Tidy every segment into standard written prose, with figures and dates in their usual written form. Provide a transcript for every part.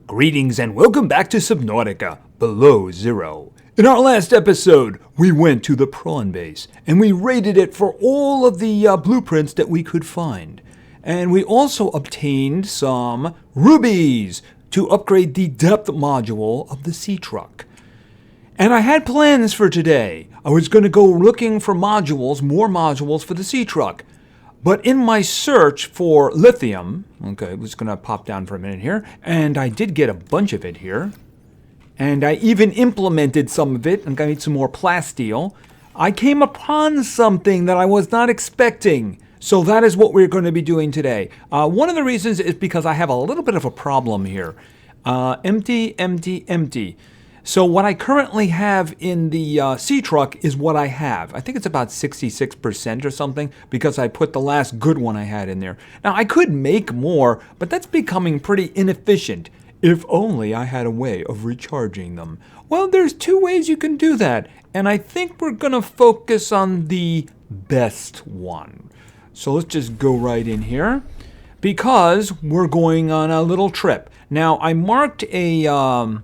Greetings and welcome back to Subnautica, Below Zero. In our last episode, we went to the prawn base, and we raided it for all of the blueprints that we could find. And we also obtained some rubies to upgrade the depth module of the sea truck. And I had plans for today. I was going to go looking for modules, more modules for the sea truck. But in my search for lithium, okay, I'm just going to pop down for a minute here, and I did get a bunch of it here. And I even implemented some of it and got some more plasteel. I came upon something that I was not expecting. So that is what we're going to be doing today. One of the reasons is because I have a little bit of a problem here. Empty, empty, empty. So what I currently have in the sea truck is what I have. I think it's about 66% or something because I put the last good one I had in there. Now I could make more, but that's becoming pretty inefficient. If only I had a way of recharging them. Well, there's two ways you can do that, and I think we're going to focus on the best one. So let's just go right in here because we're going on a little trip. Now I marked a...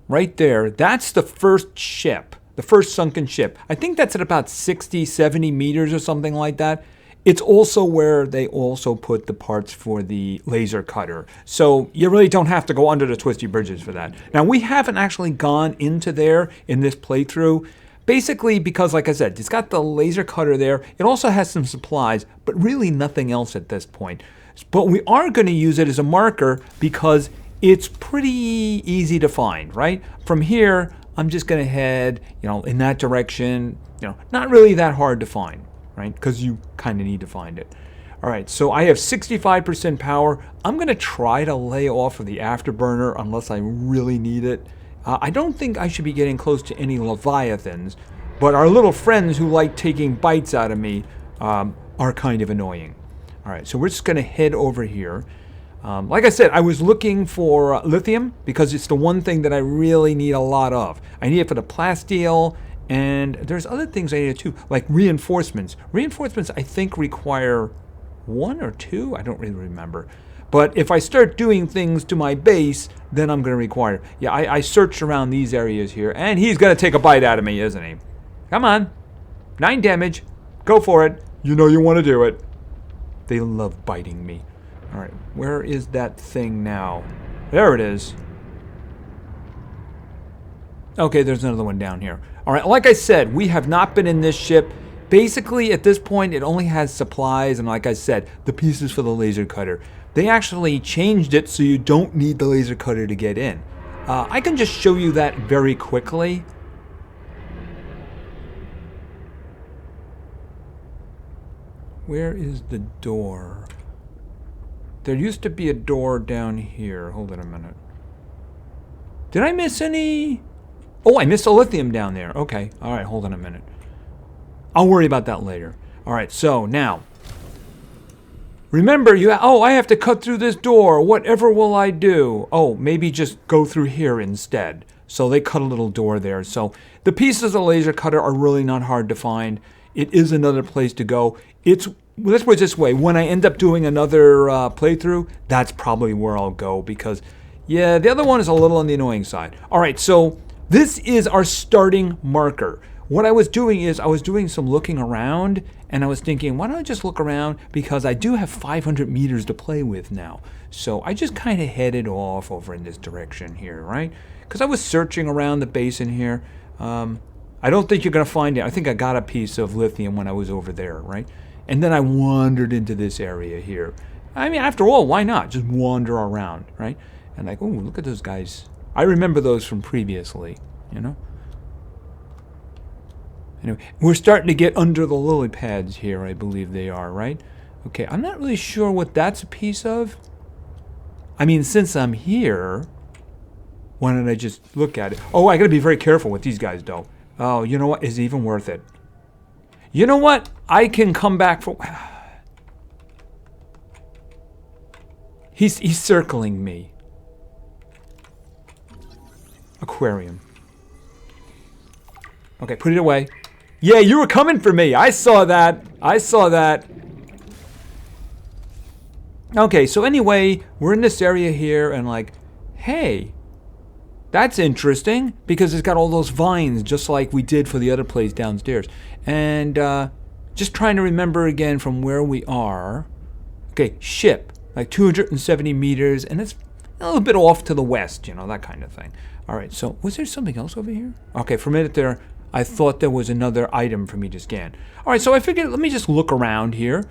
right there, that's the first ship, the first sunken ship. I think that's at about 60, 70 meters or something like that. It's also where they also put the parts for the laser cutter. So you really don't have to go under the Twisty Bridges for that. Now, we haven't actually gone into there in this playthrough. Basically because, like I said, it's got the laser cutter there. It also has some supplies, but really nothing else at this point. But we are going to use it as a marker because it's pretty easy to find, right? From here, I'm just going to head, in that direction. Not really that hard to find, right? Because you kind of need to find it. All right, so I have 65% power. I'm going to try to lay off of the afterburner unless I really need it. I don't think I should be getting close to any leviathans, but our little friends who like taking bites out of me are kind of annoying. All right, so we're just going to head over here. Like I said, I was looking for lithium because it's the one thing that I really need a lot of. I need it for the plasteel, and there's other things I need too, like reinforcements. Reinforcements, I think, require 1 or 2. I don't really remember. But if I start doing things to my base, then I'm going to require. Yeah, I searched around these areas here, and he's going to take a bite out of me, isn't he? Come on. 9 damage. Go for it. You know you want to do it. They love biting me. All right, where is that thing now? There it is. Okay, there's another one down here. All right, like I said, we have not been in this ship. Basically, at this point, it only has supplies, and like I said, the pieces for the laser cutter. They actually changed it so you don't need the laser cutter to get in. I can just show you that very quickly. Where is the door? There used to be a door down here. Hold on a minute. Did I miss any? Oh, I missed a lithium down there. Okay. All right, hold on a minute. I'll worry about that later. All right, so now. Remember, I have to cut through this door. Whatever will I do? Oh, maybe just go through here instead. So they cut a little door there. So the pieces of the laser cutter are really not hard to find. It is another place to go. Let's put it this way. When I end up doing another playthrough, that's probably where I'll go because, yeah, the other one is a little on the annoying side. All right, so this is our starting marker. What I was doing is I was doing some looking around, and I was thinking, why don't I just look around because I do have 500 meters to play with now. So I just kind of headed off over in this direction here, right? Because I was searching around the basin here. I don't think you're going to find it. I think I got a piece of lithium when I was over there, right? And then I wandered into this area here. I mean, after all, why not? Just wander around, right? And like, oh, look at those guys. I remember those from previously, Anyway, we're starting to get under the lily pads here, I believe they are, right? Okay, I'm not really sure what that's a piece of. I mean, since I'm here, why don't I just look at it? Oh, I got to be very careful with these guys, though. Oh, you know what? Is it even worth it? You know what? I can come back for... He's circling me. Aquarium. Okay, put it away. Yeah, you were coming for me. I saw that. I saw that. Okay, so anyway, we're in this area here, and like, Hey, that's interesting because it's got all those vines just like we did for the other place downstairs. And just trying to remember again from where we are. Okay, ship, like 270 meters, and it's a little bit off to the west, you know, that kind of thing. All right, so was there something else over here? Okay, for a minute there, I thought there was another item for me to scan. All right, so I figured let me just look around here.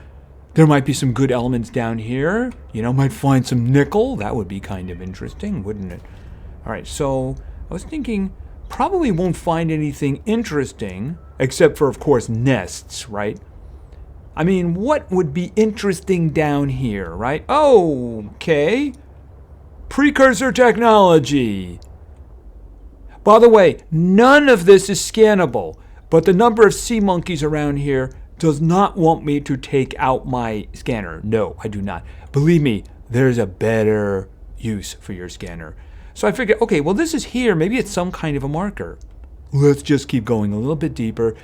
There might be some good elements down here. You know, might find some nickel. That would be kind of interesting, wouldn't it? All right, so I was thinking probably won't find anything interesting, except for, of course, nests, right? I mean, what would be interesting down here, right? Oh, okay. Precursor technology. By the way, none of this is scannable, but the number of sea monkeys around here does not want me to take out my scanner. No, I do not. Believe me, there's a better use for your scanner. So I figured, okay, well, this is here. Maybe it's some kind of a marker. Let's just keep going a little bit deeper.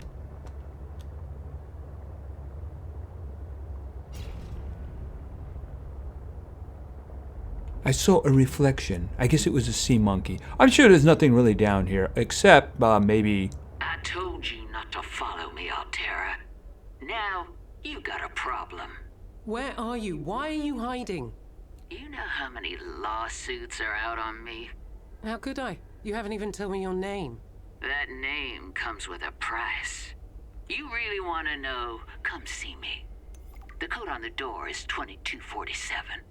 I saw a reflection. I guess it was a sea monkey. I'm sure there's nothing really down here, except maybe... I told you not to follow me, Altera. Now, you got a problem. Where are you? Why are you hiding? You know how many lawsuits are out on me? How could I? You haven't even told me your name. That name comes with a price. You really want to know? Come see me. The code on the door is 2247.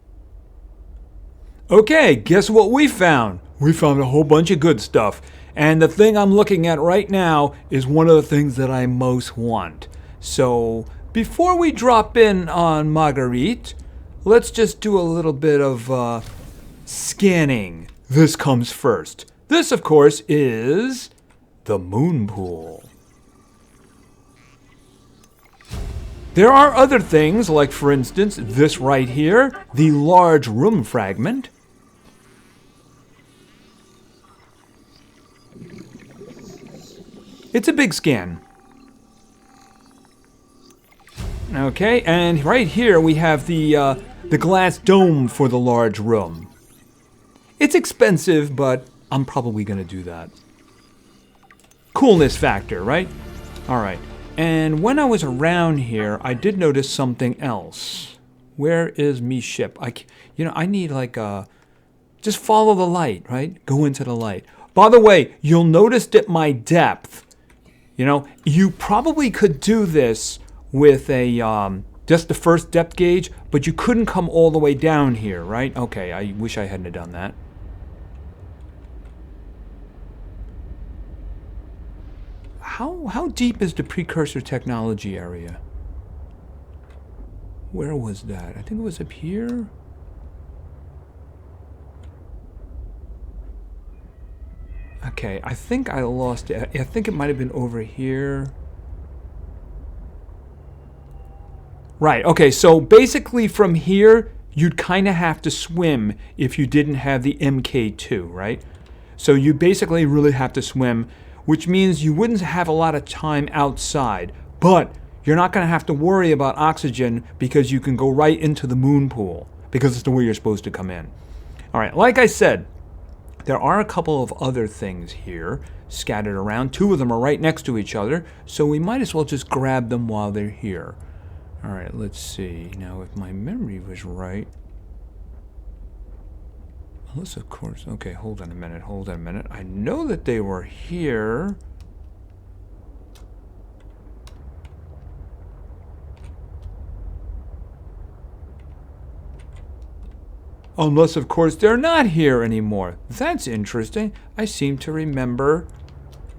Okay, guess what we found? We found a whole bunch of good stuff. And the thing I'm looking at right now is one of the things that I most want. So, before we drop in on Marguerit, let's just do a little bit of scanning. This comes first. This, of course, is the Moonpool. There are other things, like, for instance, this right here, the large room fragment. It's a big scan. Okay, and right here we have the glass dome for the large room. It's expensive, but I'm probably going to do that. Coolness factor, right? All right. And when I was around here, I did notice something else. Where is me ship? I need like just follow the light, right? Go into the light. By the way, you'll notice that my depth, you probably could do this with a just the first depth gauge, but you couldn't come all the way down here, right? Okay, I wish I hadn't have done that. How deep is the precursor technology area? Where was that? I think it was up here. Okay, I think I lost it. I think it might have been over here. Right, okay, so basically from here, you'd kind of have to swim if you didn't have the MK2, right? So you basically really have to swim, which means you wouldn't have a lot of time outside, but you're not going to have to worry about oxygen because you can go right into the Moonpool because it's the way you're supposed to come in. All right, like I said, there are a couple of other things here scattered around. Two of them are right next to each other, so we might as well just grab them while they're here. All right, let's see. Now, if my memory was right... Unless, of course... Okay, hold on a minute. I know that they were here. Unless, of course, they're not here anymore. That's interesting. I seem to remember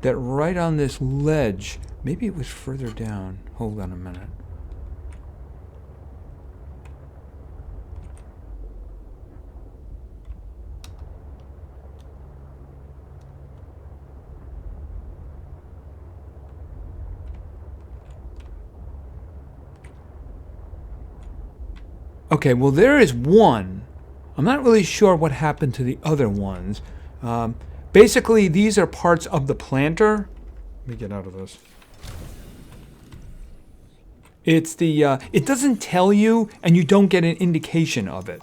that right on this ledge... Maybe it was further down. Hold on a minute. Okay, well, there is one. I'm not really sure what happened to the other ones. Basically, these are parts of the planter. Let me get out of this. It's the, it doesn't tell you, and you don't get an indication of it.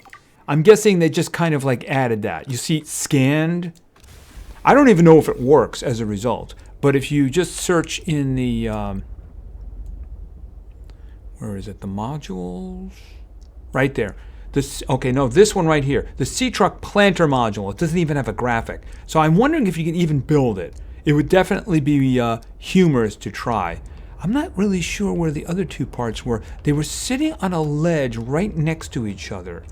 I'm guessing they just kind of like added that. You see scanned. I don't even know if it works as a result. But if you just search in the, where is it? The modules? Right there. This, okay, no, this one right here. The sea truck planter module. It doesn't even have a graphic. So I'm wondering if you can even build it. It would definitely be humorous to try. I'm not really sure where the other two parts were. They were sitting on a ledge right next to each other.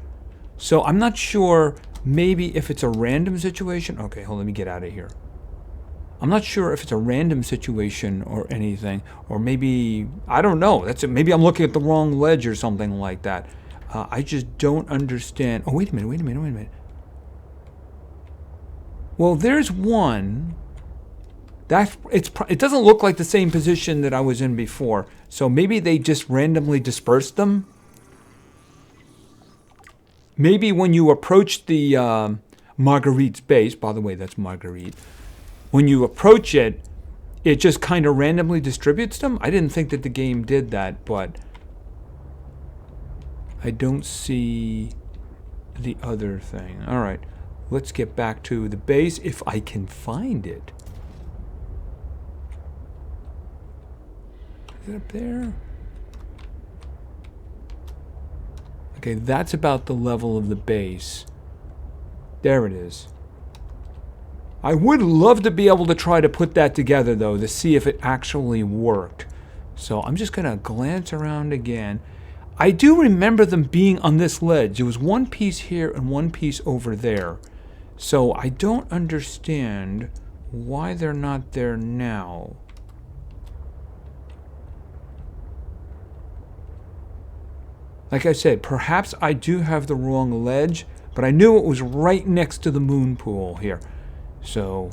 So I'm not sure maybe if it's a random situation. Okay, hold on, let me get out of here. I'm not sure if it's a random situation or anything. Or maybe, I don't know. That's it. Maybe I'm looking at the wrong ledge or something like that. I just don't understand. Oh, wait a minute. Well, there's one. It doesn't look like the same position that I was in before. So maybe they just randomly dispersed them. Maybe when you approach the Marguerit's base, by the way, that's Marguerit. When you approach it, it just kind of randomly distributes them. I didn't think that the game did that, but I don't see the other thing. All right, let's get back to the base if I can find it. Is it up there? Okay, that's about the level of the base. There it is. I would love to be able to try to put that together, though, to see if it actually worked. So I'm just going to glance around again. I do remember them being on this ledge. There was one piece here and one piece over there. So I don't understand why they're not there now. Like I said, perhaps I do have the wrong ledge, but I knew it was right next to the Moonpool here. So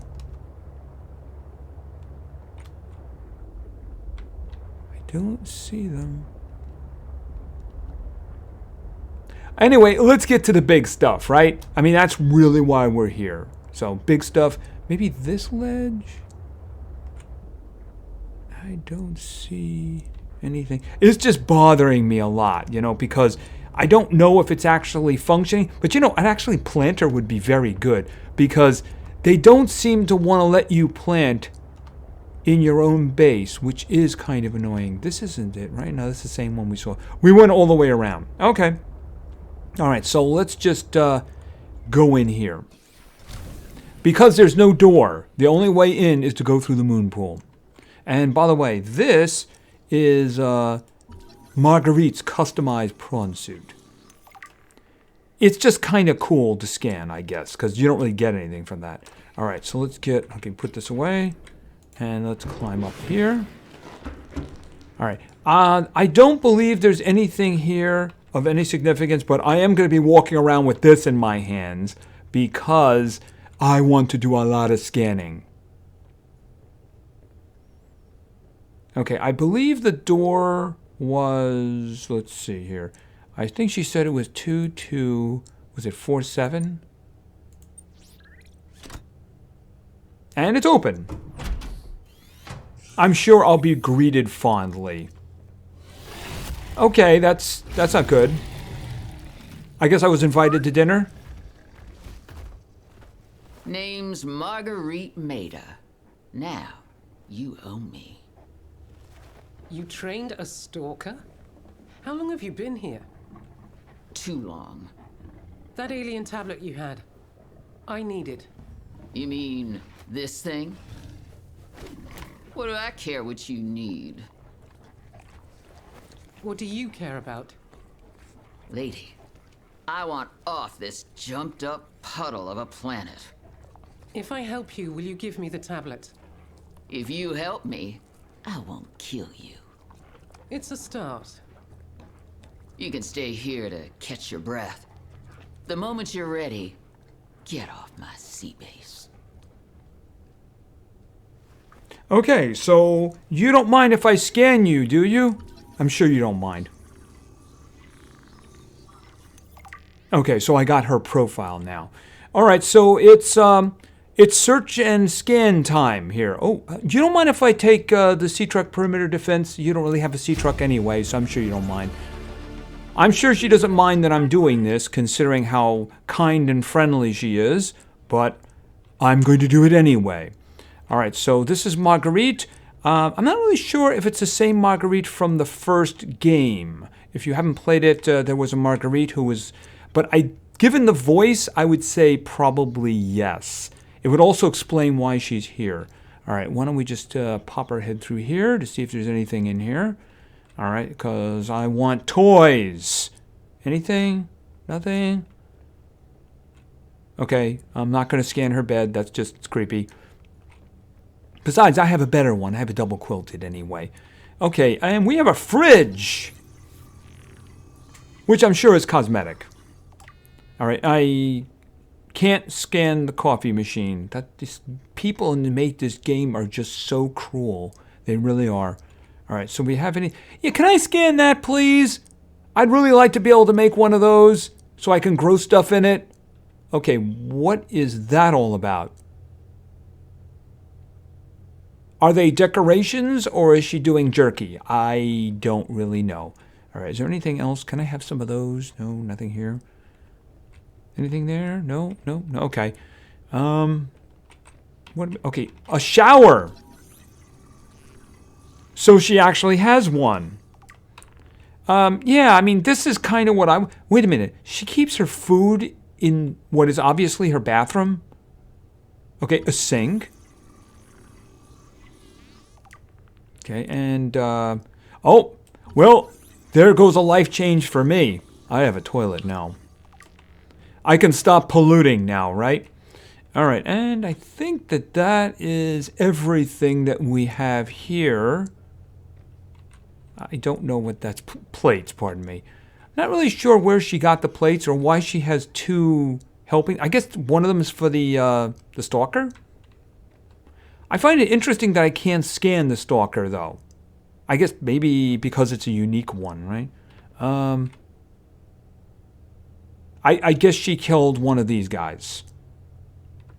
I don't see them. Anyway, let's get to the big stuff, right? I mean, that's really why we're here. So, big stuff. Maybe this ledge? I don't see anything. It's just bothering me a lot, you know, because I don't know if it's actually functioning. But, you know, an actually planter would be very good because they don't seem to want to let you plant in your own base, which is kind of annoying. This isn't it, right? No, this is the same one we saw. We went all the way around. Okay. All right, so let's just go in here. Because there's no door, the only way in is to go through the Moonpool. And by the way, this is Marguerit's customized prawn suit. It's just kind of cool to scan, I guess, because you don't really get anything from that. All right, so let's get, okay, put this away. And let's climb up here. All right, I don't believe there's anything here of any significance, but I am going to be walking around with this in my hands because I want to do a lot of scanning. Okay, I believe the door was, let's see here. I think she said it was 22, was it 47? And it's open. I'm sure I'll be greeted fondly. Okay, that's not good. I guess I was invited to dinner. Name's Marguerite Maida. Now, you owe me. You trained a stalker? How long have you been here? Too long. That alien tablet you had. I need it. You mean this thing? What do I care what you need? What do you care about? Lady, I want off this jumped up puddle of a planet. If I help you, will you give me the tablet? If you help me, I won't kill you. It's a start. You can stay here to catch your breath. The moment you're ready, get off my sea base. Okay, so you don't mind if I scan you, do you? I'm sure you don't mind. Okay, so I got her profile now. All right, so it's search and scan time here. Oh, you don't mind if I take the sea truck perimeter defense? You don't really have a sea truck anyway, so I'm sure you don't mind. I'm sure she doesn't mind that I'm doing this, considering how kind and friendly she is, but I'm going to do it anyway. All right, so this is Marguerit. I'm not really sure if it's the same Marguerite from the first game. If you haven't played it, there was a Marguerite who was... But given the voice, I would say probably yes. It would also explain why she's here. All right, why don't we just pop our head through here to see if there's anything in here. All right, because I want toys. Anything? Nothing? Okay, I'm not going to scan her bed. That's just creepy. Besides, I have a better one. I have a double quilted anyway. Okay, and we have a fridge, which I'm sure is cosmetic. All right, I can't scan the coffee machine. People who make this game are just so cruel. They really are. All right, so we have any... Yeah, can I scan that, please? I'd really like to be able to make one of those so I can grow stuff in it. Okay, what is that all about? Are they decorations or is she doing jerky? I don't really know. All right, is there anything else? Can I have some of those? No, nothing here. Anything there? No, no, no. Okay. Okay, a shower. So she actually has one. Yeah, I mean, this is kind of what I... Wait a minute. She keeps her food in what is obviously her bathroom. Okay, a sink. Okay, and, oh, well, there goes a life change for me. I have a toilet now. I can stop polluting now, right? All right, and I think that is everything that we have here. I don't know what that's... Plates, pardon me. Not really sure where she got the plates or why she has two helping. I guess one of them is for the stalker? I find it interesting that I can't scan the stalker, though. I guess maybe because it's a unique one, right? I guess she killed one of these guys.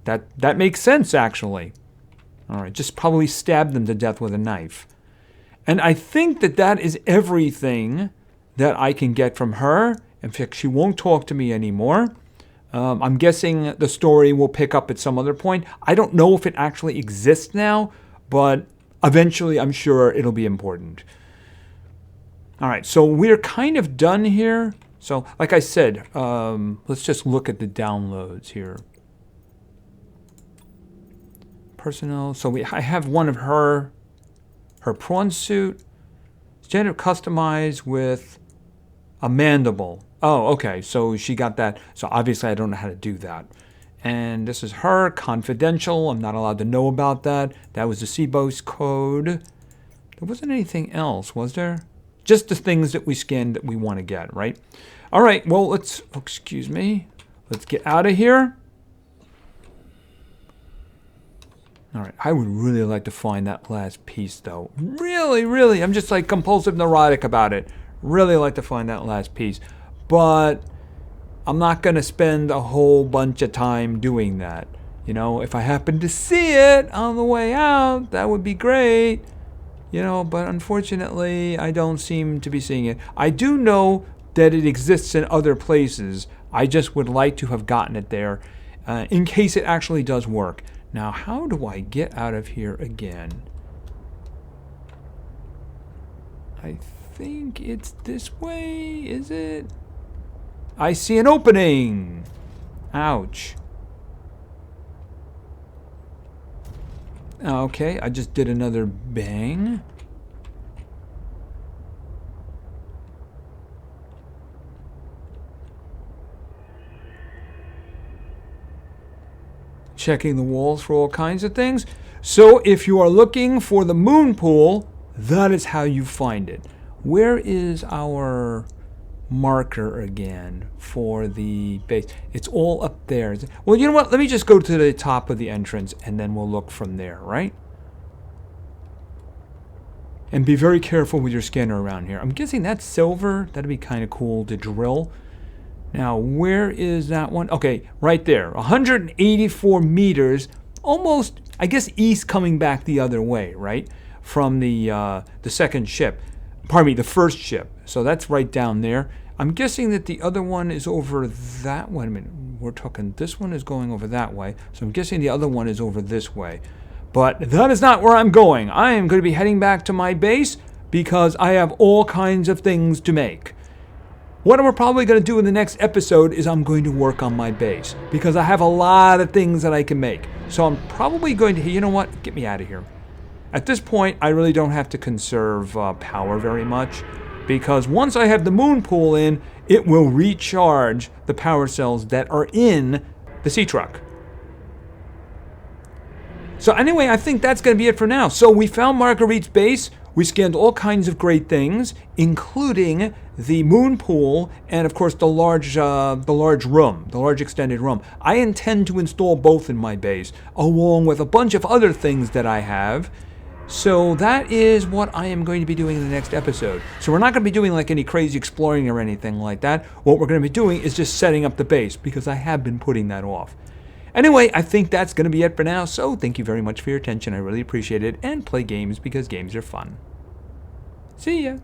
That makes sense, actually. All right, just probably stabbed them to death with a knife. And I think that is everything that I can get from her. In fact, she won't talk to me anymore. I'm guessing the story will pick up at some other point. I don't know if it actually exists now, but eventually I'm sure it'll be important. All right, so we're kind of done here. So, like I said, let's just look at the downloads here. Personnel. So I have one of her prawn suit. Gender customized with a mandible. Oh, okay. So she got that. So obviously I don't know how to do that. And this is her, confidential. I'm not allowed to know about that. That was the CBOS code. There wasn't anything else, was there? Just the things that we scanned that we want to get, right? All right, well, let's, excuse me. Let's get out of here. All right, I would really like to find that last piece, though. Really, really, I'm just like compulsive neurotic about it. Really like to find that last piece. But I'm not going to spend a whole bunch of time doing that. You know, if I happen to see it on the way out, that would be great. You know, but unfortunately, I don't seem to be seeing it. I do know that it exists in other places. I just would like to have gotten it there in case it actually does work. Now, how do I get out of here again? I think it's this way, is it? I see an opening. Ouch. Okay, I just did another bang. Checking the walls for all kinds of things. So if you are looking for the Moonpool, that is how you find it. Where is our marker again for the base? It's all up there. Well, you know what? Let me just go to the top of the entrance and then we'll look from there, right? And be very careful with your scanner around here. I'm guessing that's silver. That'd be kind of cool to drill. Now, where is that one? Okay, right there. 184 meters, almost, I guess, east coming back the other way, right? From the second ship. Pardon me, the first ship. So that's right down there. I'm guessing that the other one is over that way. Wait a minute, we're talking, this one is going over that way, so I'm guessing the other one is over this way. But that is not where I'm going. I am going to be heading back to my base because I have all kinds of things to make. What we're probably going to do in the next episode is I'm going to work on my base because I have a lot of things that I can make. So I'm probably going to, you know what, get me out of here. At this point, I really don't have to conserve power very much because once I have the Moonpool in, it will recharge the power cells that are in the sea truck. So anyway, I think that's going to be it for now. So we found Marguerite's base. We scanned all kinds of great things, including the Moonpool and, of course, the large extended room. I intend to install both in my base, along with a bunch of other things that I have. So that is what I am going to be doing in the next episode. So we're not going to be doing like any crazy exploring or anything like that. What we're going to be doing is just setting up the base, because I have been putting that off. Anyway, I think that's going to be it for now, so thank you very much for your attention. I really appreciate it, and play games because games are fun. See ya!